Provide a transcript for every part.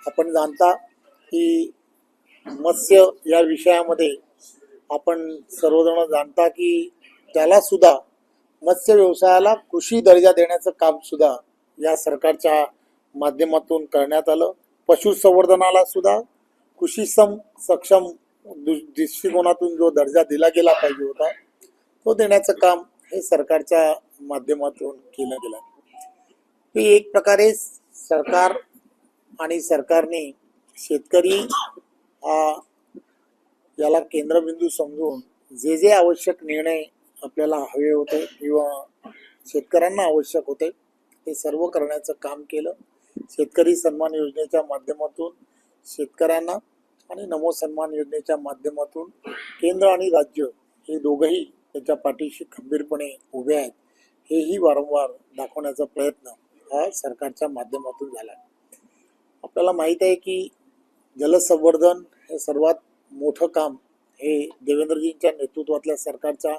आपण जाणता की मत्स्य या विषयामध्ये आपण सर्वजण जाणता की त्याला सुद्धा मत्स्य व्यवसायाला कृषी दर्जा देण्याचं काम सुद्धा या सरकारच्या माध्यमातून करण्यात आलं. पशुसंवर्धनाला सुद्धा कृषी सक्षम दृष्टिकोनातून जो दर्जा दिला गेला पाहिजे होता तो देण्याचं काम हे सरकारच्या माध्यमातून केलं गेलं. ही एक प्रकारे सरकार आणि सरकारने शेतकरी याला केंद्रबिंदू समजून जे जे आवश्यक निर्णय आपल्याला हवे होते किंवा शेतकऱ्यांना आवश्यक होते ते सर्व करण्याचं काम केलं. शेतकरी सन्मान योजनेच्या माध्यमातून शेतकऱ्यांना आणि नमो सन्मान योजनेच्या माध्यमातून केंद्र आणि राज्य हे दोघंही त्याच्या पाठीशी खंबीरपणे उभे आहेत हेही वारंवार दाखवण्याचा प्रयत्न हा सरकारच्या माध्यमातून झाला. आपल्याला माहीत आहे की जलसंवर्धन हे सर्वात मोठं काम हे देवेंद्रजींच्या नेतृत्वातल्या सरकारच्या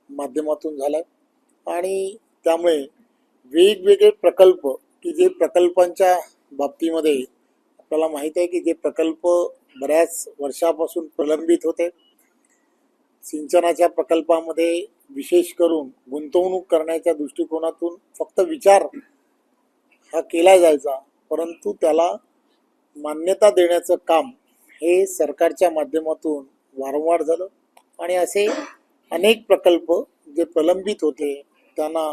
माध्यमातून झालं आणि त्यामुळे वेगवेगळे प्रकल्प की जे प्रकल्पांच्या बाबतीमध्ये आपल्याला माहीत आहे की जे प्रकल्प बऱ्याच वर्षापासून प्रलंबित होते. सिंचनाच्या प्रकल्पामध्ये विशेष करून गुंतवणूक करण्याच्या दृष्टिकोनातून फक्त विचार हा केला जायचा, परंतु त्याला मान्यता देण्याचं काम हे सरकारच्या माध्यमातून वारंवार झालं आणि असे अनेक प्रकल्प जे प्रलंबित होते त्यांना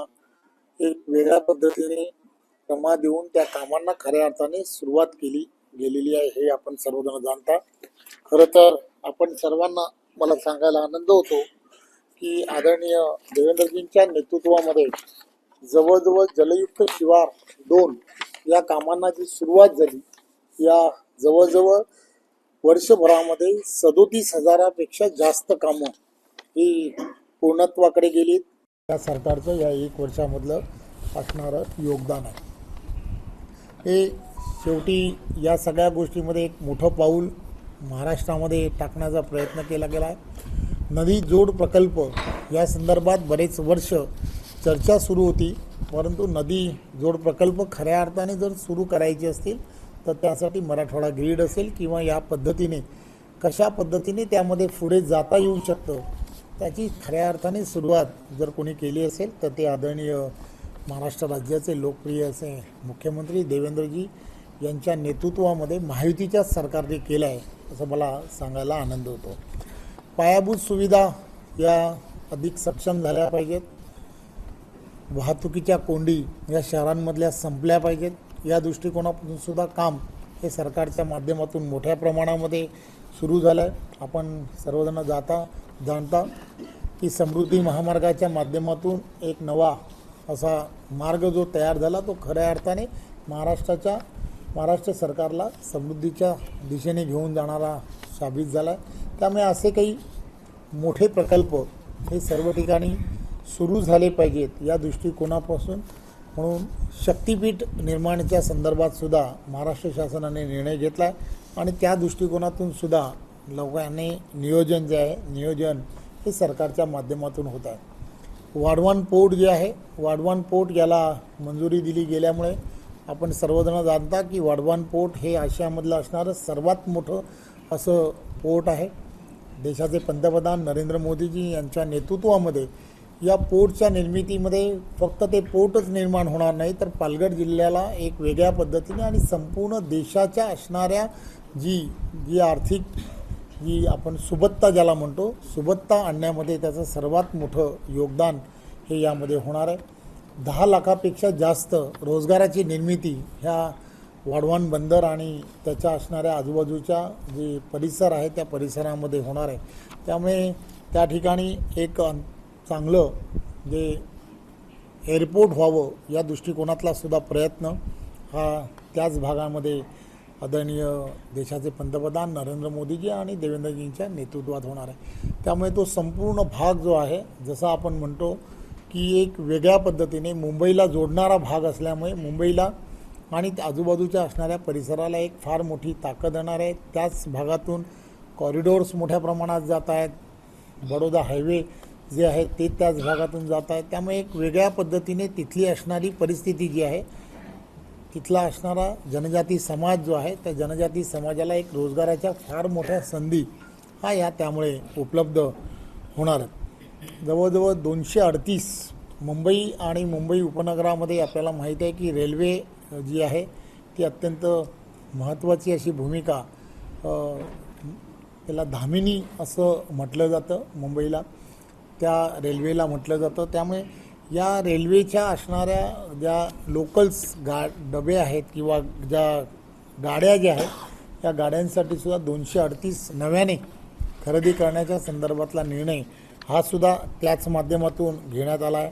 एक वेगळ्या पद्धतीने क्षमा देऊन त्या कामांना खऱ्या अर्थाने सुरुवात केली गेलेली आहे हे आपण सर्वजण जाणता. खरं तर आपण सर्वांना मला सांगायला आनंद होतो की आदरणीय देवेंद्रजींच्या नेतृत्वामध्ये जवळजवळ जलयुक्त शिवार 2 या कामांना जी सुरुवात झाली या जवळजवळ वर्षभरामध्ये 37,000पेक्षा जास्त कामं ही पूर्णत्वाकडे गेली. या सरकारचं या 1 वर्षामधलं असणारं योगदान आहे. हे शेवटी या सगळ्या गोष्टीमध्ये एक मोठं पाऊल महाराष्ट्रामध्ये टाकण्याचा प्रयत्न केला गेला आहे. नदी जोड प्रकल्प या संदर्भात बरेच वर्ष चर्चा सुरू होती, परंतु नदी जोड प्रकल्प खऱ्या अर्थाने जर सुरू करायचे असतील तर त्यासाठी मराठवाडा ग्रीड असेल किंवा या पद्धतीने कशा पद्धतीने त्यामध्ये पुढे जाता येऊ शकतं त्याची खऱ्या अर्थाने सुरुवात जर कोणी केली असेल तर ते आदरणीय महाराष्ट्र राज्याचे लोकप्रिय असे मुख्यमंत्री देवेंद्रजी यांच्या नेतृत्वामध्ये महायुतीच्या सरकारने केलं आहे असं मला सांगायला आनंद होतो. पायाभूत सुविधा या अधिक सक्षम झाल्या पाहिजेत. वाहतुकीच्या कोंडी या शहरांमधल्या संपल्या पाहिजेत. या दृष्टिकोनातून सुद्धा काम हे सरकारच्या माध्यमातून मोठ्या प्रमाणामध्ये सुरू झालं आहे. आपण सर्वजण जाणता की समृद्धी महामार्गाच्या माध्यमातून एक नवा असा मार्ग जो तयार झाला तो खऱ्या अर्थाने महाराष्ट्र सरकारला समृद्धीच्या दिशेने घेऊन जाणारा साबित झाला आहे. त्यामुळे असे काही मोठे प्रकल्प हे सर्व ठिकाणी सुरू झाले पाहिजेत या दृष्टिकोनापासून. म्हणून शक्तिपीठ निर्माणाच्या संदर्भात सुद्धा महाराष्ट्र शासनाने निर्णय घेतला आहे आणि त्या दृष्टिकोनातून सुद्धा लोकांनी नियोजन जे आहे नियोजन हे सरकारच्या माध्यमातून होत आहे. वाढवण पोर्ट जे आहे वाढवण पोर्ट याला मंजुरी दिली गेल्यामुळे आपण सर्वजण जाणता की वाढवण पोर्ट हे आशियामधलं असणारं सर्वात मोठं असं पोर्ट आहे. देशाचे पंतप्रधान नरेंद्र मोदीजी यांच्या नेतृत्वामध्ये या पोर्टच्या निर्मितीमध्ये फक्त ते पोर्टच निर्माण होणार नाही तर पालघर जिल्ह्याला एक वेगळ्या पद्धतीने आणि संपूर्ण देशाच्या असणाऱ्या जी आर्थिक जी आपण सुबत्ता ज्याला म्हणतो सुबत्ता आणण्यामध्ये त्याचं सर्वात मोठं योगदान हे यामध्ये होणार आहे. 10 लाखापेक्षा जास्त रोजगाराची निर्मिती ह्या वाढवण बंदर आणि त्याच्या असणाऱ्या आजूबाजूच्या जे परिसर आहे त्या परिसरामध्ये होणार आहे. त्यामुळे त्या ठिकाणी एक चांगलं जे एअरपोर्ट व्हावं या दृष्टिकोनातला सुद्धा प्रयत्न हा त्याच भागामध्ये आदरणीय देशाचे पंतप्रधान नरेंद्र मोदीजी आणि देवेंद्रजींच्या नेतृत्वात होणार आहे. त्यामुळे तो संपूर्ण भाग जो आहे जसा आपण म्हणतो की एक वेगळ्या पद्धतीने मुंबईला जोडणारा भाग असल्यामुळे मुंबईला आणि आजूबाजूच्या असणाऱ्या परिसराला एक फार मोठी ताकद येणार आहे. त्याच भागातून कॉरिडोर्स मोठ्या प्रमाणात जात आहेत. बडोदा हायवे जे आहे ते त्याच भागातून जात आहेत. त्यामुळे एक वेगळ्या पद्धतीने तिथली असणारी परिस्थिती जी आहे तिथला असणारा जनजाती समाज जो आहे त्या जनजाती समाजाला एक रोजगाराच्या फार मोठ्या संधी हा या त्यामुळे उपलब्ध होणार आहेत. जवळजवळ 238 मुंबई आणि मुंबई उपनगरामध्ये आपल्याला माहीत आहे की रेल्वे जी आहे ती अत्यंत महत्त्वाची अशी भूमिका त्याला धामिनी असं म्हटलं जातं. मुंबईला त्या रेल्वेला म्हटलं जातं. त्यामुळे या रेल्वेच्या असणाऱ्या ज्या लोकल्स डबे आहेत किंवा ज्या गाड्या ज्या आहेत या गाड्यांसाठी सुद्धा 238 नव्याने खरेदी करण्याच्या संदर्भातला निर्णय हा सुद्धा त्याच माध्यमातून घेण्यात आला आहे.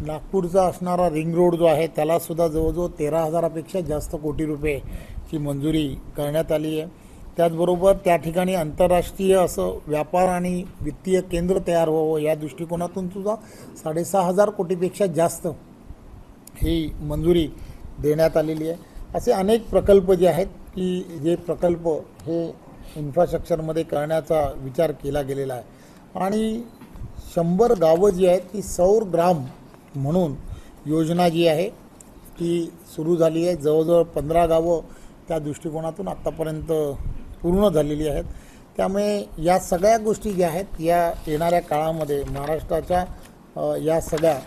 नागपूरचा असणारा रिंग रोड जो आहे त्यालासुद्धा जवळजवळ 13,000पेक्षा जास्त कोटी रुपयेची मंजुरी करण्यात आली आहे. त्याचबरोबर त्या ठिकाणी आंतरराष्ट्रीय असं व्यापार आणि वित्तीय केंद्र तयार व्हावं या दृष्टिकोनातून सुद्धा 6,500 कोटीपेक्षा जास्त ही मंजुरी देण्यात आलेली आहे. असे अनेक प्रकल्प जे आहेत की जे प्रकल्प हे इन्फ्रास्ट्रक्चरमध्ये करण्याचा विचार केला गेलेला आहे. आणि 100 गावं जी आहेत ती सौर ग्राम म्हणून योजना जी आहे ती सुरू झाली आहे. जवळजवळ 15 गावं त्या दृष्टिकोनातून आत्तापर्यंत पूर्ण झालेली आहेत. त्यामुळे या सगळ्या गोष्टी ज्या आहेत या येणाऱ्या काळामध्ये महाराष्ट्राच्या या सगळ्या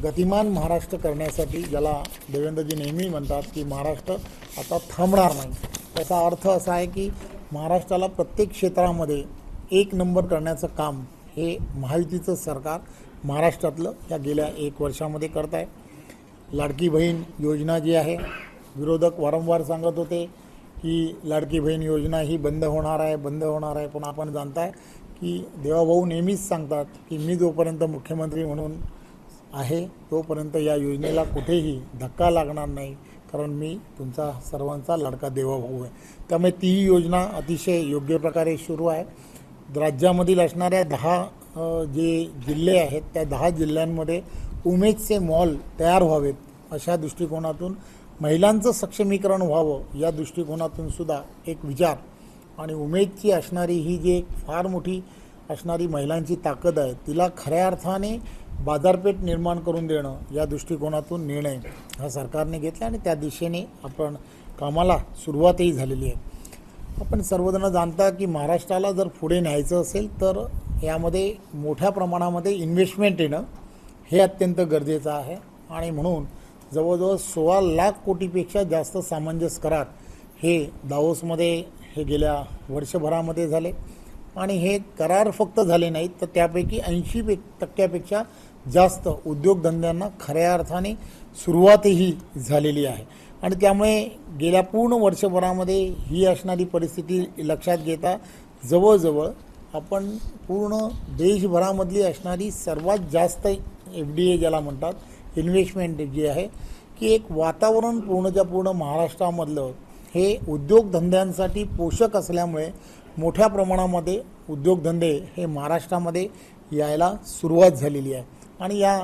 गतिमान महाराष्ट्र करण्यासाठी, ज्याला देवेंद्रजी नेहमी म्हणतात की महाराष्ट्र आता थांबणार नाही, त्याचा अर्थ असा आहे की महाराष्ट्राला प्रत्येक क्षेत्रामध्ये एक नंबर करण्याचं काम हे महायुतीचं सरकार महाराष्ट्रातलं या गेल्या 1 वर्षामध्ये करत आहे. लाडकी बहीण योजना जी आहे, विरोधक वारंवार सांगत होते की लाडकी बहीण योजना ही बंद होणार आहे, पण आपण जाणताय की देवाभाऊ नेहमीच सांगतात की मी जोपर्यंत मुख्यमंत्री म्हणून आहे तोपर्यंत या योजनेला कुठेही धक्का लागणार नाही, कारण मी तुमचा सर्वांचा लाडका देवाभाऊ आहे. त्यामुळे तीही योजना अतिशय योग्य प्रकारे सुरू आहे. राज्यामधील असणाऱ्या 10 जे जिल्हे आहेत त्या 10 जिल्ह्यांमध्ये उमेदचे मॉल तयार व्हावेत अशा दृष्टिकोनातून, महिलांचं सक्षमीकरण व्हावं या दृष्टिकोनातून सुद्धा एक विचार, आणि उमेदची असणारी ही जी एक फार मोठी असणारी महिलांची ताकद आहे तिला खऱ्या अर्थाने बाजारपेठ निर्माण करून देणं या दृष्टिकोनातून निर्णय हा सरकारने घेतला आणि त्या दिशेने आपण कामाला सुरुवातही झालेली आहे. आपण सर्वजण जाणता की महाराष्ट्राला जर पुढे न्यायचं असेल तर यामध्ये मोठ्या प्रमाणामध्ये इन्व्हेस्टमेंट येणं हे अत्यंत गरजेचं आहे. आणि म्हणून जवळजवळ 16 लाख कोटीपेक्षा जास्त सामंजस्य करार हे दावोसमध्ये हे गेल्या वर्षभरामध्ये झाले. आणि हे करार फक्त झाले नाहीत तर त्यापैकी 80% जास्त उद्योगधंद्यांना खऱ्या अर्थाने सुरुवातही झालेली आहे. आणि त्यामुळे गेल्या पूर्ण वर्षभरामध्ये ही असणारी परिस्थिती लक्षात घेता जवळजवळ आपण पूर्ण देशभरामधली असणारी सर्वात जास्त FDI ज्याला म्हणतात इन्व्हेस्टमेंट जी आहे की एक वातावरण पूर्णच्या पूर्ण महाराष्ट्रामधलं हे उद्योगधंद्यांसाठी पोषक असल्यामुळे मोठ्या प्रमाणामध्ये उद्योगधंदे हे महाराष्ट्रामध्ये यायला सुरुवात झालेली आहे. आणि या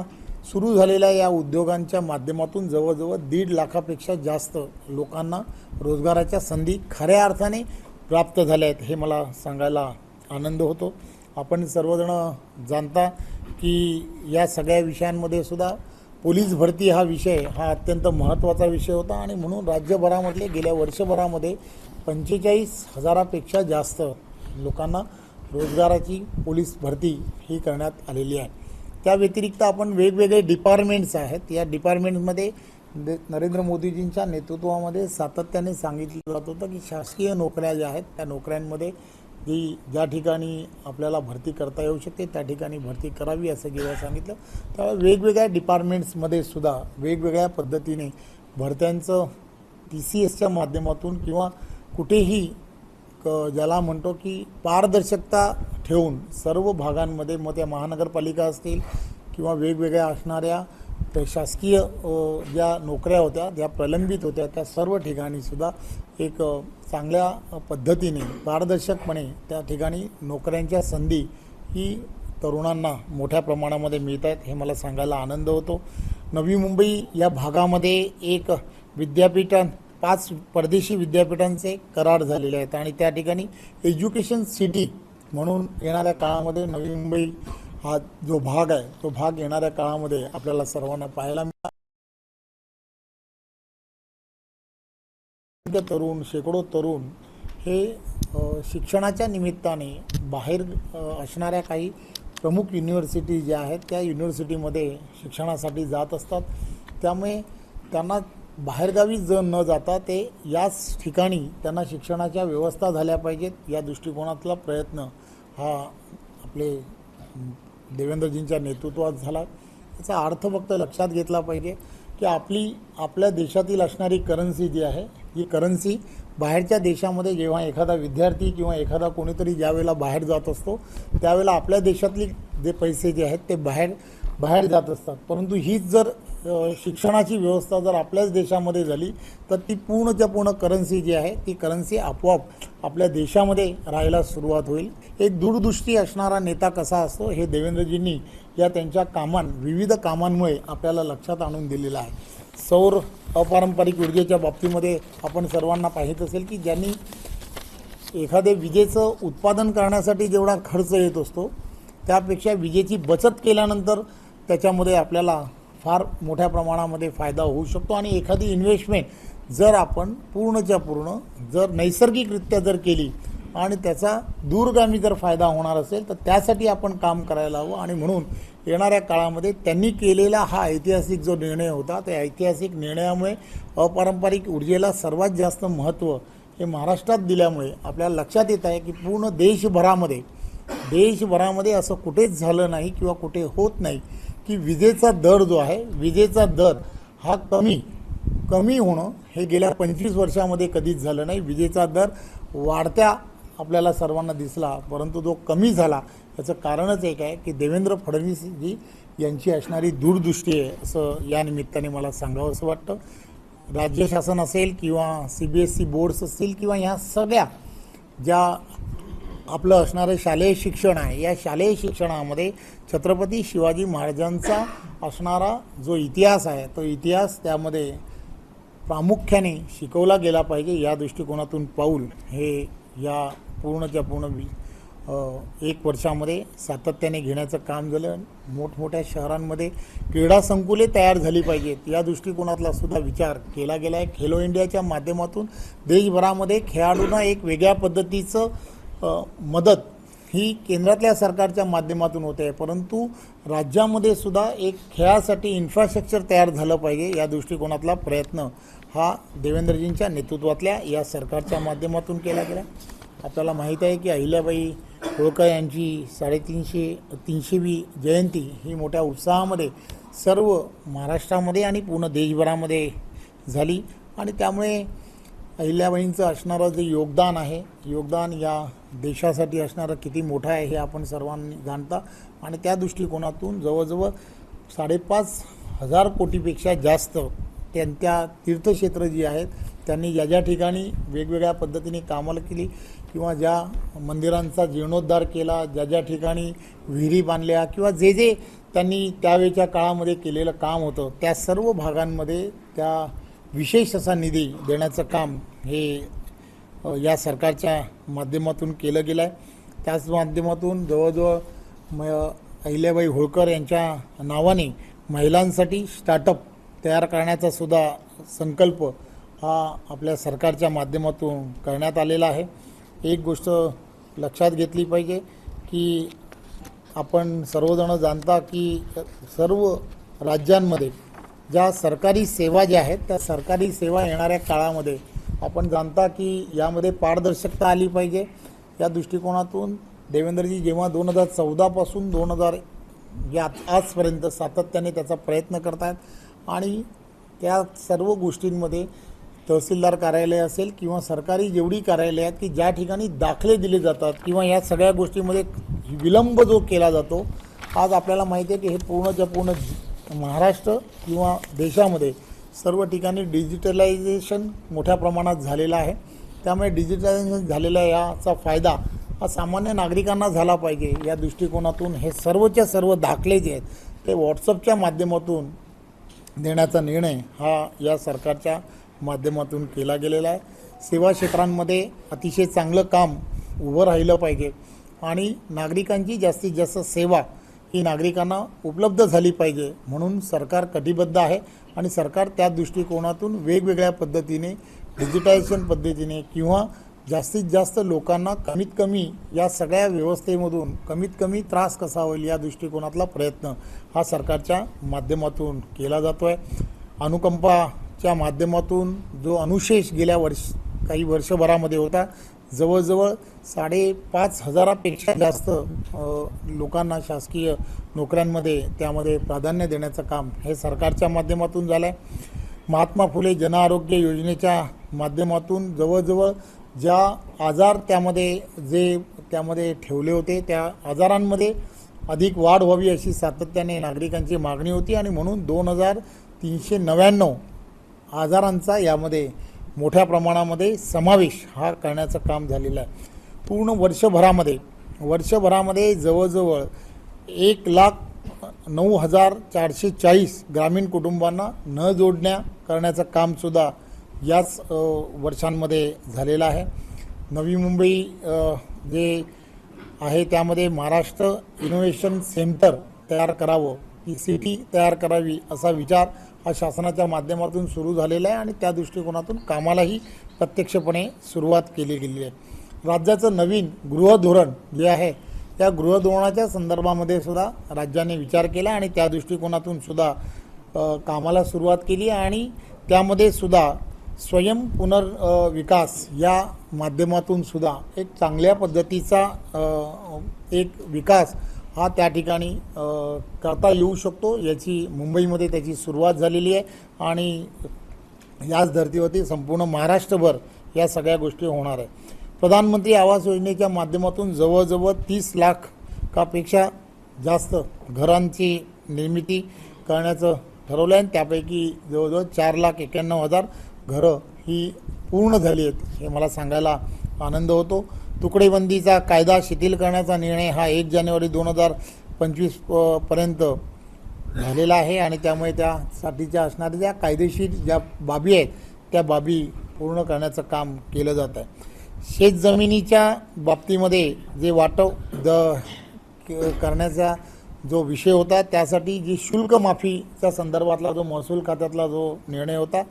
सुरू झालेल्या या उद्योगांच्या माध्यमातून जवळजवळ 1.5 लाखापेक्षा जास्त लोकांना रोजगाराच्या संधी खऱ्या अर्थाने प्राप्त झाल्या आहेत हे मला सांगायला आनंद होतो. आपण सर्वजण जाणता की या सगळ्या विषयांमध्ये सुद्धा पोलीस भरती हा विषय हा अत्यंत महत्त्वाचा विषय होता. आणि म्हणून राज्यभरामधले गेल्या वर्षभरामध्ये 45,000पेक्षा जास्त लोकांना रोजगाराची पोलीस भरती ही करण्यात आलेली आहे. त्या व्यतिरिक्त आपण वेगवेगळे डिपार्टमेंट्स आहेत, या डिपार्टमेंटमध्ये नरेंद्र मोदीजींच्या नेतृत्वामध्ये सातत्याने सांगितलं जात होतं की शासकीय नोकऱ्या ज्या आहेत त्या नोकऱ्यांमध्ये ज्या ठिकाणी आपल्याला भरती करता येऊ शकते त्या ठिकाणी भरती करावी असं जेव्हा सांगितलं त्यावेळी वेगवेगळ्या डिपार्टमेंट्समध्ये सुद्धा वेगवेगळ्या पद्धतीने भरत्यांचं TCSच्या माध्यमातून किंवा कुठेही ज्याला म्हणतो की पारदर्शकता ठेवून सर्व भागांमध्ये, मग त्या महानगरपालिका असतील किंवा वेगवेगळ्या असणाऱ्या शासकीय ज्या नोकऱ्या होत्या ज्या प्रलंबित होत्या त्या सर्व ठिकाणी सुद्धा एक चांगल्या पद्धतीने पारदर्शकपणे त्या ठिकाणी नोकऱ्यांच्या संधी ही तरुणांना मोठ्या प्रमाणामध्ये मिळत आहेत हे मला सांगायला आनंद होतो. नवी मुंबई या भागामध्ये एक विद्यापीठां 5 परदेशी विद्यापीठांचे करार झालेले आहेत आणि त्या ठिकाणी एज्युकेशन सिटी म्हणून येणाऱ्या काळामध्ये नवी मुंबई हा जो भाग आहे तो भाग येणाऱ्या काळामध्ये आपल्याला सर्वांना पाहायला मिळाला. तरुण शेकडो तरुण हे शिक्षणाच्या निमित्ताने बाहेर असणाऱ्या काही प्रमुख युनिव्हर्सिटी ज्या आहेत त्या युनिव्हर्सिटीमध्ये शिक्षणासाठी जात असतात. त्यामुळे त्यांना बाहेरगावी न जाता ते याच ठिकाणी त्यांना शिक्षणाच्या व्यवस्था झाल्या पाहिजेत या दृष्टिकोनातला प्रयत्न हा आपले देवेंद्रजींच्या नेतृत्वात झाला. याचा अर्थ फक्त लक्षात घेतला पाहिजे की आपल्या देशातील असणारी करन्सी जी आहे ही करन्सी बाहेरच्या देशामध्ये जेव्हा एखादा विद्यार्थी किंवा एखादा कोणीतरी ज्यावेळेला बाहेर जात असतो त्यावेळेला आपल्या देशातली जे पैसे जे आहेत ते बाहेर जात असतात. परंतु हीच जर शिक्षणाची व्यवस्था जर आपल्याच देशामध्ये झाली तर ती पूर्णच्या पूर्ण करन्सी जी आहे ती करन्सी आपोआप आपल्या देशामध्ये राहायला सुरुवात होईल. एक दूरदृष्टी असणारा नेता कसा असतो हे देवेंद्रजींनी या त्यांच्या विविध कामांमुळे आपल्याला लक्षात आणून दिलेलं आहे. सौर अपारंपरिक ऊर्जेच्या बाबतीमध्ये आपण सर्वांना पाहित असेल की ज्यांनी एखादे विजेचं उत्पादन करण्यासाठी जेवढा खर्च येत असतो त्यापेक्षा विजेची बचत केल्यानंतर त्याच्यामध्ये आपल्याला फार मोठ्या प्रमाणामध्ये फायदा होऊ शकतो. आणि एखादी इन्व्हेस्टमेंट जर आपण पूर्णच्या पूर्ण जर नैसर्गिकरित्या जर केली आणि त्याचा दूरगामी जर फायदा होणार असेल तर त्यासाठी आपण काम करायला हवं. आणि म्हणून येणाऱ्या काळामध्ये त्यांनी केलेला हा ऐतिहासिक जो निर्णय होता त्या ऐतिहासिक निर्णयामुळे अपारंपरिक ऊर्जेला सर्वात जास्त महत्त्व हे महाराष्ट्रात दिल्यामुळे आपल्याला लक्षात येत आहे की पूर्ण देशभरामध्ये असं कुठेच झालं नाही किंवा कुठे होत नाही की विजेचा दर जो आहे विजेचा दर हा कमी होणं हे गेल्या 25 वर्षामध्ये कधीच झालं नाही. विजेचा दर वाढत्या आपल्याला सर्वांना दिसला परंतु जो कमी झाला याचं कारणच एक आहे की देवेंद्र फडणवीसजी यांची असणारी दूरदृष्टी आहे असं या निमित्ताने मला सांगावं असं वाटतं. राज्य शासन असेल किंवा CBSE बोर्ड्स असतील किंवा ह्या सगळ्या ज्या आपलं असणारं शालेय शिक्षण आहे या शालेय शिक्षणामध्ये छत्रपती शिवाजी महाराजांचा असणारा जो इतिहास आहे तो इतिहास त्यामध्ये प्रामुख्याने शिकवला गेला पाहिजे. या दृष्टिकोनातून पाऊल हे या पूर्णच्या पूर्ण 1 वर्षामध्ये सातत्याने घेण्याचं काम झालं. मोठमोठ्या शहरांमध्ये क्रीडा संकुले तयार झाली पाहिजेत या दृष्टिकोनातला सुद्धा विचार केला गेला आहे. खेलो इंडियाच्या माध्यमातून देशभरामध्ये खेळाडूंना एक वेगळ्या पद्धतीचं मदत ही केंद्रातल्या सरकारच्या माध्यमातून होते आहे परंतु राज्यामध्ये सुद्धा एक खेळासाठी इन्फ्रास्ट्रक्चर तयार झालं पाहिजे या दृष्टिकोनातला प्रयत्न हा देवेंद्रजींच्या नेतृत्वातल्या या सरकारच्या माध्यमातून केला गेला. आपल्याला माहीत आहे की अहिल्याबाई होळकर यांची 350वी जयंती ही मोठ्या उत्साहामध्ये सर्व महाराष्ट्रामध्ये आणि पूर्ण देशभरामध्ये झाली. आणि त्यामुळे अहिल्याबाईंचं असणारं जे योगदान या देशासाठी असणारं किती मोठं आहे हे आपण सर्वांनी जाणता. आणि त्या दृष्टिकोनातून जवळजवळ 5,500 कोटीपेक्षा जास्त त्यांच्या तीर्थक्षेत्र जी आहेत त्यांनी ज्या ठिकाणी वेगवेगळ्या पद्धतीने कामाला केली किंवा ज्या मंदिरांचा जीर्णोद्धार केला ज्या ठिकाणी विहिरी बांधल्या किंवा जे त्यांनी त्यावेळच्या काळामध्ये केलेलं काम होतं त्या सर्व भागांमध्ये त्या विशेष असा निधी देण्याचं काम हे या सरकारच्या माध्यमातून केलं गेलं आहे. त्याच माध्यमातून जवळजवळ अहिल्याबाई होळकर यांच्या नावाने महिलांसाठी स्टार्टअप तयार करण्याचा सुद्धा संकल्प हा आपल्या सरकारच्या माध्यमातून करण्यात आलेला आहे. एक गोष्ट लक्षात घेतली पाहिजे की आपण सर्वजण जाणता की सर्व राज्यांमध्ये ज्या सरकारी सेवा ज्या आहेत त्या सरकारी सेवा येणाऱ्या काळामध्ये आपण जाणता की यामध्ये पारदर्शकता आली पाहिजे. या दृष्टिकोनातून देवेंद्रजी जेव्हा 2014 पासून 2000 या आजपर्यंत सातत्याने त्याचा प्रयत्न करत आहेत आणि त्या सर्व गोष्टींमध्ये तहसीलदार कार्यालय असेल किंवा सरकारी जेवढी कार्यालय आहेत की ज्या ठिकाणी दाखले दिले जातात किंवा या सगळ्या गोष्टींमध्ये विलंब जो केला जातो आज आपल्याला माहिती आहे की हे पूर्णच्या पूर्ण महाराष्ट्र किंवा देशामध्ये सर्व ठिकाणी डिजिटलायझेशन मोठ्या प्रमाणात झालेलं आहे. त्यामुळे डिजिटलायझेशन झालेला याचा फायदा हा सामान्य नागरिकांना झाला पाहिजे या दृष्टिकोनातून हे सर्वच्या सर्व दाखले जे आहेत ते व्हॉट्सअपच्या माध्यमातून देण्याचा निर्णय हा या सरकारच्या माध्यमातून केला गेलेला आहे. सेवा क्षेत्रांमध्ये अतिशय चांगलं काम उभं राहिलं पाहिजे आणि नागरिकांची जास्तीत जास्त सेवा ही नागरिकांना उपलब्ध झाली पाहिजे म्हणून सरकार कटिबद्ध आहे आणि सरकार त्या दृष्टिकोनातून वेगवेगळ्या पद्धतीने डिजिटायझेशन पद्धतीने किंवा जास्तीत जास्त लोकांना कमीत कमी या सगळ्या व्यवस्थेमधून कमीत कमी त्रास कसा होईल या दृष्टिकोनातला प्रयत्न हा सरकारच्या माध्यमातून केला जातो आहे. अनुकंपाच्या माध्यमातून जो अनुशेष गेल्या काही वर्षभरामध्ये होता, जवळजवळ 5,500पेक्षा जास्त लोकांना शासकीय नोकऱ्यांमध्ये त्यामध्ये प्राधान्य देण्याचं काम हे सरकारच्या माध्यमातून झालं आहे. महात्मा फुले जनआरोग्य योजनेच्या माध्यमातून जवळजवळ ज्या आजार त्यामध्ये ठेवले होते त्या आजारांमध्ये अधिक वाढ व्हावी अशी सातत्याने नागरिकांची मागणी होती आणि म्हणून 2,399 आजारांचा यामध्ये मोठ्या प्रमाणामध्ये समावेश हा करण्याचं काम झालेलं आहे. पूर्ण वर्षभरामध्ये जवळजवळ 1,09,440 ग्रामीण कुटुंबांना न जोडण्या करण्याचं कामसुद्धा याच वर्षांमध्ये झालेलं आहे. नवी मुंबई जे आहे त्यामध्ये महाराष्ट्र इनोव्हेशन सेंटर तयार करावं, ही सिटी तयार करावी असा विचार हा शासनाच्या माध्यमातून सुरू झालेला आहे आणि त्या दृष्टिकोनातून कामालाही प्रत्यक्षपणे सुरुवात केली गेली आहे. राज्याचं नवीन गृहधोरण जे आहे त्या गृहधोरणाच्या संदर्भामध्ये सुद्धा राज्याने विचार केला आणि त्या दृष्टिकोनातून सुद्धा कामाला सुरुवात केली आणि त्यामध्ये सुद्धा स्वयं पुनर्विकास या माध्यमातून सुद्धा एक चांगल्या पद्धतीचा एक विकास हा त्या ठिकाणी करता येऊ शकतो याची मुंबईमध्ये त्याची सुरुवात झालेली आहे आणि याच धर्तीवरती संपूर्ण महाराष्ट्रभर या सगळ्या गोष्टी होणार आहे. प्रधानमंत्री आवास योजनेच्या माध्यमातून जवळजवळ 30 लाखापेक्षा जास्त घरांची निर्मिती करण्याचं ठरवलं आहे आणि त्यापैकी जवळजवळ 4,91,000 घरं ही पूर्ण झाली आहेत हे मला सांगायला आनंद होतो. तुकडेबंदीचा कायदा शिथिल करण्याचा निर्णय हा 1 जानेवारी 2025 पर्यंत झालेला आहे आणि त्यामुळे त्यासाठीच्या असणाऱ्या ज्या कायदेशीर ज्या बाबी आहेत त्या बाबी पूर्ण करण्याचं काम केलं जात आहे. शेतजमिनीच्या बाबतीमध्ये जे वाटप करण्याचा जो विषय होता त्यासाठी जी शुल्क माफीच्या संदर्भातला जो महसूल खात्यातला जो निर्णय होता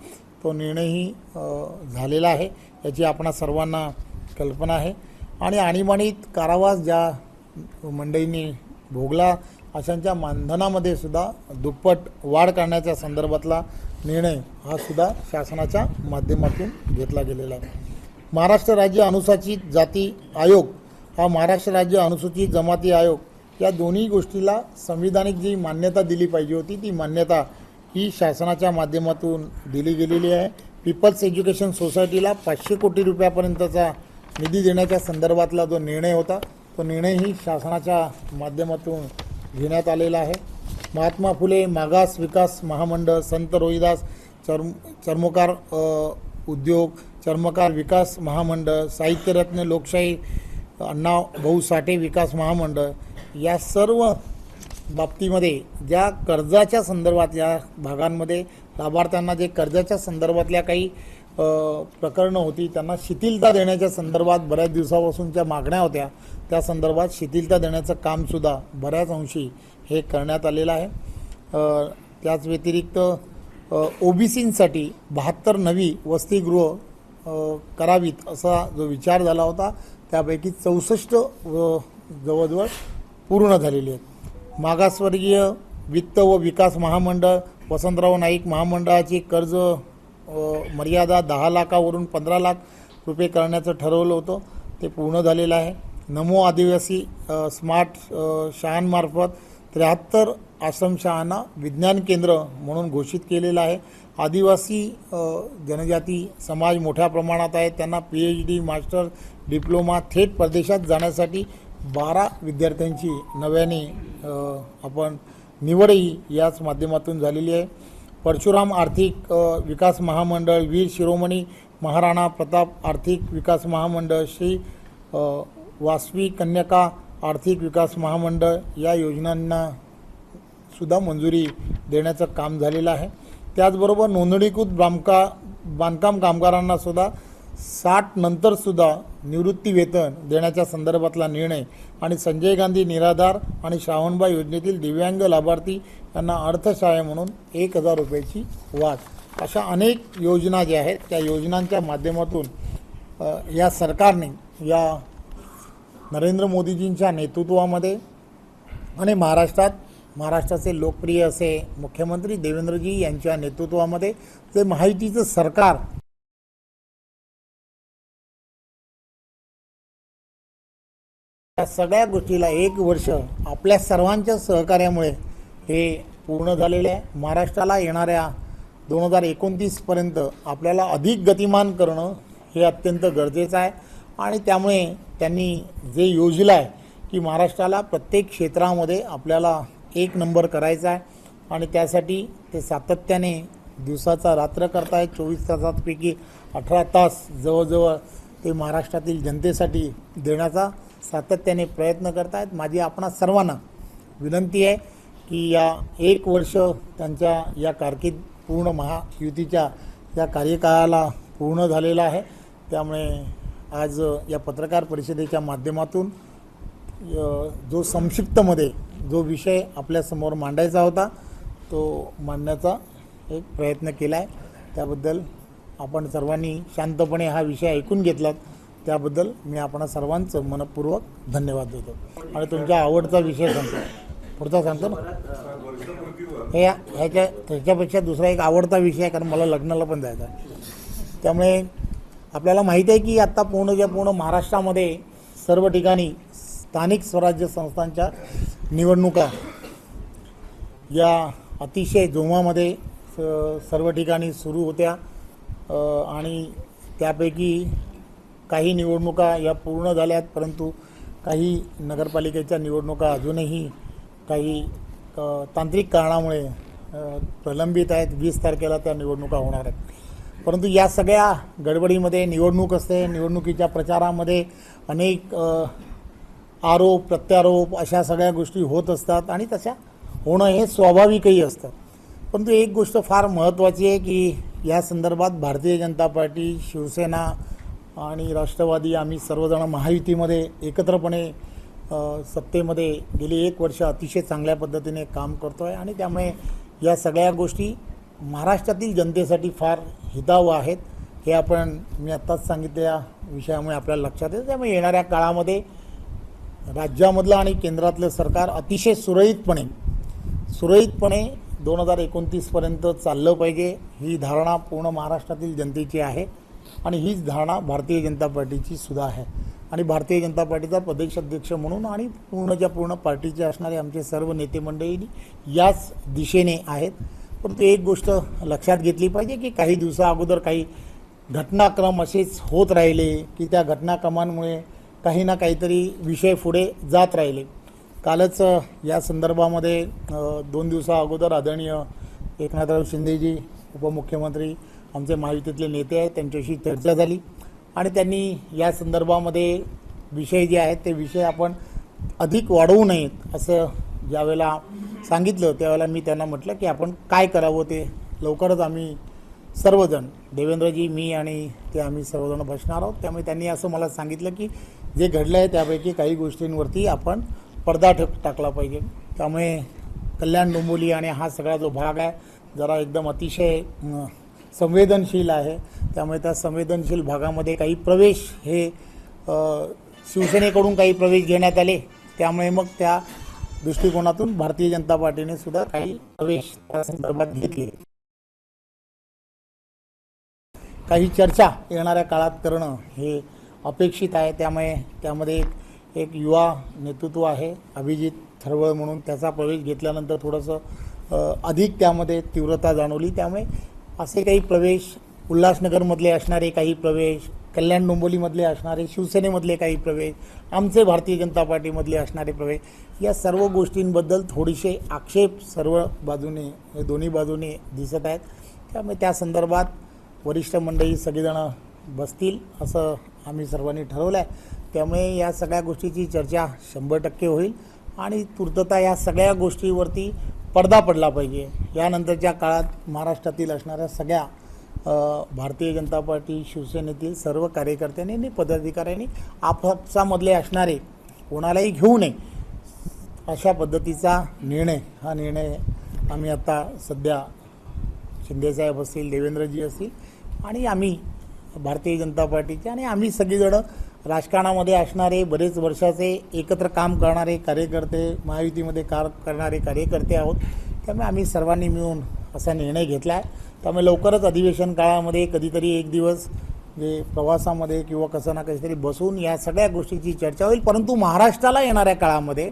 तो निर्णयही झालेला आहे याची आपणा सर्वांना कल्पना आहे. आणि आणीबाणीत कारावास ज्या मंडळींनी भोगला अशांच्या मानधनामध्ये सुद्धा दुप्पट वाढ करण्याच्या संदर्भातला निर्णय हा सुद्धा शासनाच्या माध्यमातून घेतला गेलेला आहे. महाराष्ट्र राज्य अनुसूचित जाती आयोग हा महाराष्ट्र राज्य अनुसूचित जमाती आयोग या दोन्ही गोष्टीला संविधानिक जी मान्यता दिली पाहिजे होती ती मान्यता ही शासनाच्या माध्यमातून दिली गेलेली आहे. पीपल्स एज्युकेशन सोसायटीला 500 कोटी रुपयापर्यंतचा निधी देण्याच्या संदर्भातला जो निर्णय होता तो निर्णयही शासनाच्या माध्यमातून घेण्यात आलेला आहे. महात्मा फुले मागास विकास महामंडळ, संत रोहिदास चर्मकार उद्योग, चर्मकार विकास महामंडळ, साहित्यरत्न लोकशाही अण्णा भाऊ साठे विकास महामंडळ या सर्व बाबतीमध्ये ज्या कर्जाच्या संदर्भात या भागांमध्ये लाभार्थ्यांना जे कर्जाच्या संदर्भातल्या काही प्रकरणं होती त्यांना शिथिलता देण्याच्या संदर्भात बऱ्याच दिवसापासूनच्या मागण्या होत्या त्या संदर्भात शिथिलता देण्याचं कामसुद्धा बऱ्याच अंशी हे करण्यात आलेलं आहे. त्याच व्यतिरिक्त ओबीसींसाठी 72 नवी वसतिगृह करावीत असा जो विचार झाला होता त्यापैकी 64 जवळजवळ पूर्ण झालेली आहेत. मागासवर्गीय वित्त व विकास महामंडळ वसंतराव नाईक महामंडळाची कर्ज मर्यादा 10 लाखावरून 15 लाख रुपये करण्याचं ठरवलं होतं ते पूर्ण झालेलं आहे. नमो आदिवासी स्मार्ट शाळांमार्फत 73 आश्रमशाळांना विज्ञान केंद्र म्हणून घोषित केलेलं आहे. आदिवासी जनजाती समाज मोठ्या प्रमाणात आहे त्यांना PhD मास्टर डिप्लोमा थेट परदेशात जाण्यासाठी 12 विद्यार्थ्यांची नव्याने आपण निवडही याच माध्यमातून झालेली आहे. परशुराम आर्थिक विकास महामंडळ, वीर शिरोमणी महाराणा प्रताप आर्थिक विकास महामंडळ, श्री वासवी कन्यका आर्थिक विकास महामंडळ या योजनांना सुद्धा मंजुरी देण्याचं काम झालेलं आहे. त्याचबरोबर नोंदणीकृत बांधकाम कामगारांना सुद्धा 60 नंतरसुद्धा निवृत्ती वेतन देण्याच्या संदर्भातला निर्णय आणि संजय गांधी निराधार आणि श्रावणबाई योजनेतील दिव्यांग लाभार्थी यांना अर्थसहाय्य म्हणून 1,000 रुपयाची वाढ अशा अनेक योजना ज्या आहेत त्या योजनांच्या माध्यमातून या सरकारने या नरेंद्र मोदीजींच्या नेतृत्वामध्ये आणि महाराष्ट्राचे लोकप्रिय असे मुख्यमंत्री देवेंद्रजी यांच्या नेतृत्वामध्ये जे महायुतीचं सरकार या सगळ्या गोष्टीला 1 वर्ष आपल्या सर्वांच्या सहकार्यामुळे हे पूर्ण झालेले आहे। महाराष्ट्राला येणाऱ्या 2029 पर्यंत आपल्याला अधिक गतिमान करणं हे अत्यंत गरजेचं आहे आणि त्यामुळे त्यांनी जे योजलं आहे की महाराष्ट्राला प्रत्येक क्षेत्रामध्ये आपल्याला 1 नंबर करायचा आहे आणि त्यासाठी ते सातत्याने दिवसाचा रात्र करतायत। 24 तासांपैकी 18 तास जवळजवळ ते महाराष्ट्रातील जनतेसाठी देण्याचा सातत्याने प्रयत्न करतायत। माझी आपणा सर्वांना विनंती आहे की या 1 वर्ष त्यांच्या या कारकीर्द पूर्ण महायुतीच्या या कार्यकाळाला पूर्ण झालेला आहे। त्यामुळे आज या पत्रकार परिषदेच्या माध्यमातून जो संक्षिप्तमध्ये जो विषय आपल्यासमोर मांडायचा होता तो मांडण्याचा एक प्रयत्न केला आहे। त्याबद्दल आपण सर्वांनी शांतपणे हा विषय ऐकून घेतलात त्याबद्दल मी आपण सर्वांचं मनपूर्वक धन्यवाद देतो। आणि तुमचा आवडता विषय सांगतो, पुढचा सांगतो ना, ह्याच्यापेक्षा दुसरा एक आवडता विषय आहे कारण मला लग्नाला पण जायचं आहे। त्यामुळे आपल्याला माहिती आहे की आत्ता पूर्ण महाराष्ट्रामध्ये सर्व ठिकाणी स्थानिक स्वराज्य संस्थांच्या निवडणुका या अतिशय जोमामध्ये सर्व ठिकाणी सुरू होत्या आणि त्यापैकी काही निवडणुका या पूर्ण झाल्यात, परंतु काही नगरपालिकेच्या निवडणुका अजूनही काही तांत्रिक कारणामुळे प्रलंबित आहेत। 20 तारखेला त्या निवडणुका होणार आहेत। परंतु या सगळ्या गडबडीमध्ये निवडणूक असते, निवडणुकीच्या प्रचारामध्ये अनेक आरोप प्रत्यारोप अशा सगळ्या गोष्टी होत असतात आणि तशा होणं हे स्वाभाविकही असतं। परंतु एक गोष्ट फार महत्त्वाची आहे की या संदर्भात भारतीय जनता पार्टी, शिवसेना आणि राष्ट्रवादी आम्ही सर्वजण महायुतीमध्ये एकत्रपणे सत्तेमध्ये गेली 1 वर्ष अतिशय चांगल्या पद्धतीने काम करतो आहे आणि त्यामुळे या सगळ्या गोष्टी महाराष्ट्रातील जनतेसाठी फार हितावह आहेत। हे मी आत्ताच सांगितलेल्या विषयामुळे आपल्याला लक्षात येतं। त्यामुळे येणाऱ्या काळामध्ये राज्यामधलं आणि केंद्रातलं सरकार अतिशय सुरळीतपणे 2029 पर्यंत चाललं पाहिजे ही धारणा पूर्ण महाराष्ट्रातील जनतेची आहे आणि हीच धारणा भारतीय जनता पार्टीची सुद्धा आहे। आणि भारतीय जनता पार्टीचा प्रदेशाध्यक्ष म्हणून आणि पूर्ण पार्टीचे असणारे आमचे सर्व नेते मंडळी याच दिशेने आहेत। परंतु एक गोष्ट लक्षात घेतली पाहिजे की काही दिवसा अगोदर काही घटनाक्रम असेच होत राहिले की त्या घटनाक्रमांमुळे काही ना काहीतरी विषय पुढे जात राहिले। कालच या संदर्भामध्ये 2 दिवसा अगोदर आदरणीय एकनाथराव शिंदेजी उपमुख्यमंत्री आमचे महायुतीतले नेते आहेत त्यांच्याशी चर्चा झाली आणि त्यांनी या संदर्भामध्ये विषय जे आहेत ते विषय आपण अधिक वाढवू नयेत असं ज्यावेळेला सांगितलं त्यावेळेला मी त्यांना म्हटलं की आपण काय करावं ते लवकरच आम्ही सर्वजण देवेंद्रजी, मी आणि ते आम्ही सर्वजण बसणार आहोत। त्यामुळे त्यांनी असं मला सांगितलं की जे घडलं आहे त्यापैकी काही गोष्टींवरती आपण पडदा टाकला पाहिजे। त्यामुळे कल्याण डोंबिवली आणि हा सगळा जो भाग आहे जरा एकदम अतिशय संवेदनशील आहे। त्यामुळे त्या संवेदनशील भागामध्ये काही प्रवेश हे शिवसेनेकडून काही प्रवेश घेण्यात आले। त्यामुळे मग त्या दृष्टिकोनातून भारतीय जनता पार्टीने सुद्धा काही प्रवेश त्या संदर्भात घेतले। काही चर्चा येणाऱ्या काळात करणं हे अपेक्षित आहे। त्यामुळे त्यामध्ये एक युवा नेतृत्व आहे अभिजित थरवळ म्हणून, त्याचा प्रवेश घेतल्यानंतर थोडंसं अधिक त्यामध्ये तीव्रता जाणवली। त्यामुळे असे काही प्रवेश उल्हासनगरमधले असणारे काही प्रवेश, कल्याण डोंबिवलीमधले असणारे शिवसेनेमधले काही प्रवेश, आमचे भारतीय जनता पार्टीमधले असणारे प्रवेश, या सर्व गोष्टींबद्दल थोडेसे आक्षेप सर्व बाजूने दोन्ही बाजूने दिसत आहेत। त्यामुळे त्या संदर्भात वरिष्ठ मंडळी सगळेजण बसतील असं आम्ही सर्वांनी ठरवलं आहे। त्यामुळे या सगळ्या गोष्टीची चर्चा 100% होईल आणि तूर्तता या सगळ्या गोष्टीवरती पडदा पडला पाहिजे। यानंतरच्या काळात महाराष्ट्रातील असणाऱ्या सगळ्या भारतीय जनता पार्टी, शिवसेनेतील सर्व कार्यकर्त्यांनी आणि पदाधिकाऱ्यांनी आपापसामधले असणारे कोणालाही घेऊ नये अशा पद्धतीचा निर्णय आम्ही आता सध्या शिंदेसाहेब असतील, देवेंद्रजी असतील आणि आम्ही भारतीय जनता पार्टीचे आणि आम्ही सगळीजणं राजकारणामध्ये असणारे बरेच वर्षाचे एकत्र काम करणारे कार्यकर्ते, महायुतीमध्ये करणारे कार्यकर्ते आहोत. त्यामुळे आम्ही सर्वांनी मिळून असा निर्णय घेतला आहे. त्यामुळे लवकरच अधिवेशन काळामध्ये कधीतरी एक दिवस जे प्रवासामध्ये किंवा कसं ना कधीतरी बसून या सगळ्या गोष्टीची चर्चा होईल. परंतु महाराष्ट्राला येणाऱ्या काळामध्ये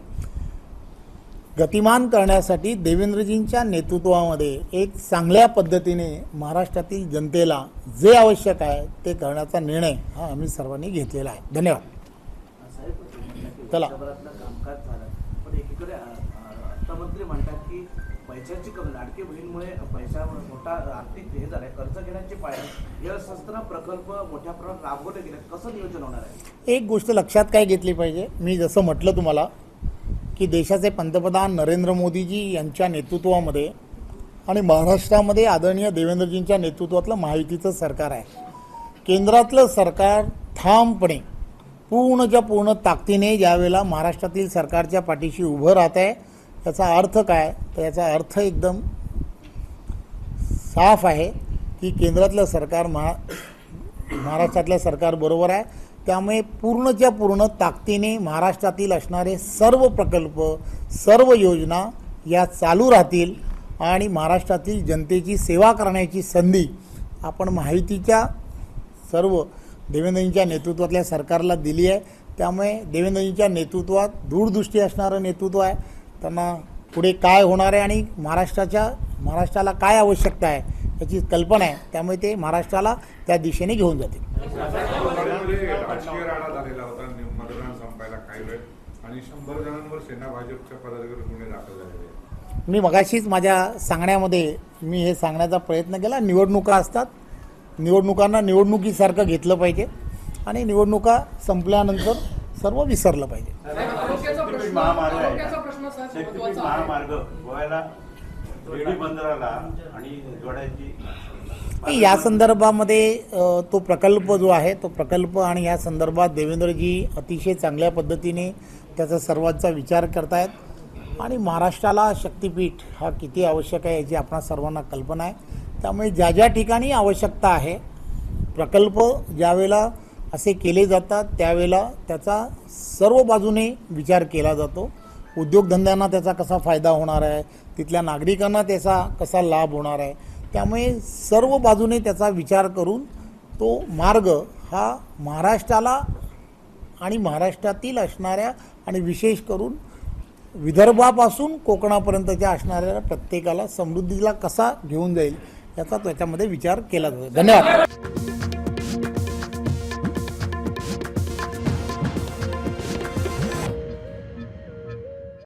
गतिमान करण्यासाठी देवेंद्रजींच्या नेतृत्वामध्ये एक चांगल्या पद्धतीने महाराष्ट्रातील जनतेला जे आवश्यक आहे ते करण्याचा निर्णय हा आम्ही सर्वांनी घेतलेला आहे. धन्यवाद. चला. कामकाज झालं पण एकीकडे अर्थमंत्री म्हणतात की पैशाची कमी, लाडकी बहीणमुळे पैसा मोठा आर्थिक हे झालंय, कर्ज घेण्याची पायरी, हे असताना प्रकल्प मोठ्या प्रमाणात राबवले गेले, कसं नियोजन होणार आहे? एक गोष्ट लक्षात काय घेतली पाहिजे, मी जसं म्हटलं तुम्हाला की देशाचे पंतप्रधान नरेंद्र मोदीजी यांच्या नेतृत्वामध्ये आणि महाराष्ट्रामध्ये आदरणीय देवेंद्रजींच्या नेतृत्वातलं महायुतीचं सरकार आहे. केंद्रातलं सरकार ठामपणे पूर्णच्या पूर्ण ताकदीने ज्यावेळेला महाराष्ट्रातील सरकारच्या पाठीशी उभं राहत आहे. याचा अर्थ काय, तर याचा अर्थ एकदम साफ आहे की केंद्रातलं सरकार महाराष्ट्रातल्या सरकारबरोबर आहे. त्यामुळे पूर्णच्या पूर्ण ताकदीने महाराष्ट्रातील असणारे सर्व प्रकल्प, सर्व योजना या चालू राहतील आणि महाराष्ट्रातील जनतेची सेवा करण्याची संधी आपण महायुतीच्या सर्व देवेंद्रजींच्या नेतृत्वातल्या सरकारला दिली आहे. त्यामुळे देवेंद्रजींच्या नेतृत्वात दूरदृष्टी असणारं नेतृत्व आहे. त्यांना पुढे काय होणार आहे आणि महाराष्ट्राला काय आवश्यकता आहे याची कल्पना आहे. त्यामुळे ते महाराष्ट्राला त्या दिशेने घेऊन जातील. राजकीय राडा झालेला होता मतदान संपायला काही वेळ आणि 100 जणांवर सेना भाजपच्या पदाधिकारी गुन्हे दाखल झालेले. मी मगाशीच माझ्या सांगण्यामध्ये मी हे सांगण्याचा प्रयत्न केला. निवडणुका असतात, निवडणुकांना निवडणुकीसारखं घेतलं पाहिजे आणि निवडणुका संपल्यानंतर सर्व विसरलं पाहिजे. या संदर्भामध्ये तो प्रकल्प जो आहे तो प्रकल्प आणि या संदर्भात देवेंद्रजी अतिशय चांगल्या पद्धतीने त्याचा सर्वांचा विचार करतायत आणि महाराष्ट्राला शक्तिपीठ हा किती आवश्यक आहे याची आपणा सर्वांना कल्पना आहे. त्यामुळे ज्या ज्या ठिकाणी आवश्यकता आहे प्रकल्प ज्यावेळेला असे केले जातात त्यावेळेला त्याचा सर्व बाजूने विचार केला जातो. उद्योगधंद्यांना त्याचा कसा फायदा होणार आहे, तिथल्या नागरिकांना त्याचा कसा लाभ होणार आहे. त्यामुळे सर्व बाजूने त्याचा विचार करून तो मार्ग हा महाराष्ट्राला आणि महाराष्ट्रातील असणाऱ्या आणि विशेष करून विदर्भापासून कोकणापर्यंतच्या असणाऱ्या प्रत्येकाला समृद्धीला कसा घेऊन जाईल याचा त्याच्यामध्ये विचार केला जातो. धन्यवाद.